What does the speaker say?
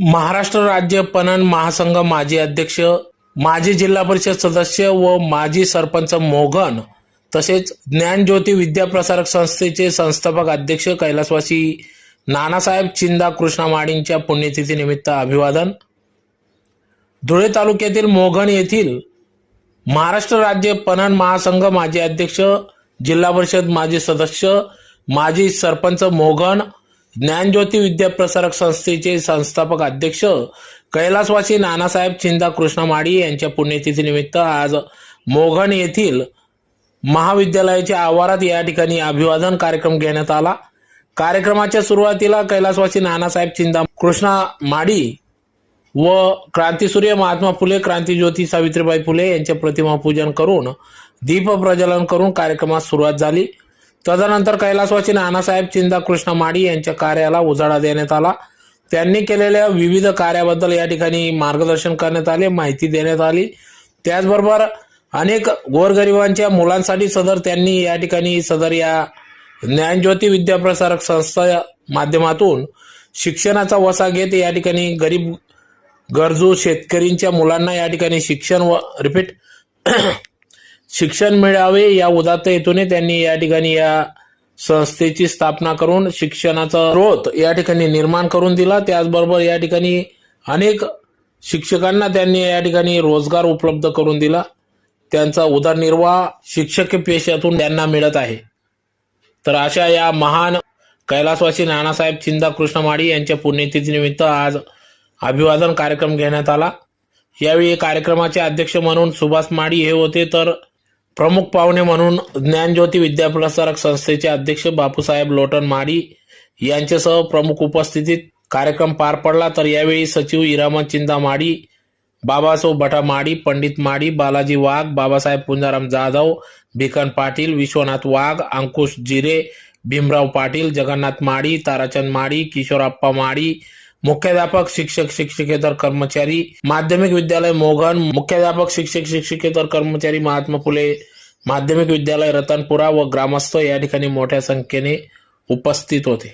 महाराष्ट्र राज्य पणन महासंघ माजी अध्यक्ष, माजी जिल्हा परिषद सदस्य व माजी सरपंच मोहन तसेच ज्ञानज्योती विद्याप्रसारक संस्थेचे संस्थापक अध्यक्ष कैलासवासी नानासाहेब चिंदा कृष्णा माडींच्या पुण्यतिथीनिमित्त अभिवादन. धुळे तालुक्यातील मोहन येथील महाराष्ट्र राज्य पणन महासंघ माजी अध्यक्ष, जिल्हा परिषद माजी सदस्य, माजी सरपंच मोहन, ज्ञानज्योती विद्याप्रसारक संस्थेचे संस्थापक अध्यक्ष कैलासवासी नानासाहेब चिंदा कृष्णा माडी यांच्या पुण्यतिथीनिमित्त आज मोहन येथील महाविद्यालयाच्या आवारात या ठिकाणी अभिवादन कार्यक्रम घेण्यात आला. कार्यक्रमाच्या सुरुवातीला कैलासवासी नानासाहेब चिंदा कृष्णा माडी व क्रांतीसूर्य महात्मा फुले, क्रांतीज्योती सावित्रीबाई फुले यांचे प्रतिमा पूजन करून दीप प्रज्वलन करून कार्यक्रमास सुरुवात झाली. तदनंतर कैलासवासी नानासाहेब चिंदा कृष्णा माडी यांच्या कार्याला उजाळा देण्यात आला. त्यांनी केलेल्या विविध कार्याबद्दल या ठिकाणी मार्गदर्शन करण्यात आले, माहिती देण्यात आली. त्याचबरोबर अनेक गोरगरिबांच्या मुलांसाठी त्यांनी या ठिकाणी या ज्ञानज्योती विद्याप्रसारक संस्था माध्यमातून शिक्षणाचा वसा घेत या ठिकाणी गरीब गरजू शेतकऱ्यांच्या मुलांना या ठिकाणी शिक्षण मिळावे या उदात्त हेतूने त्यांनी या ठिकाणी या संस्थेची स्थापना करून शिक्षणाचा स्रोत या ठिकाणी निर्माण करून दिला. त्याचबरोबर या ठिकाणी अनेक शिक्षकांना त्यांनी या ठिकाणी रोजगार उपलब्ध करून दिला. त्यांचा उदरनिर्वाह शिक्षक पेशातून त्यांना मिळत आहे. तर अशा या महान कैलासवासी नानासाहेब चिंदा कृष्णा माडी यांच्या पुण्यतिथीनिमित्त आज अभिवादन कार्यक्रम घेण्यात आला. यावेळी कार्यक्रमाचे अध्यक्ष म्हणून सुभाष माडी हे होते, तर प्रमुख पाहुणे म्हणून ज्ञानज्योती विद्याप्रसारक संस्थेचे अध्यक्ष बापूसाहेब लोटन माडी यांच्यासह प्रमुख उपस्थितीत कार्यक्रम पार पडला. तर यावेळी सचिव इरामन चिंदा माडी, बाबासाहेब भटा माडी, पंडित माडी, बालाजी वाघ, बाबासाहेब पुंजाराम जाधव, भिकन पाटील, विश्वनाथ वाघ, अंकुश जिरे, भीमराव पाटील, जगन्नाथ माडी, ताराचंद माडी, किशोरप्पा माडी, मुख्याध्यापक शिक्षक शिक्षकेतर कर्मचारी माध्यमिक विद्यालय मोहन, मुख्याध्यापक शिक्षक शिक्षकेतर कर्मचारी महात्मा फुले माध्यमिक विद्यालय रतनपुरा व ग्रामस्थ या ठिकाणी मोठ्या संख्येने उपस्थित होते.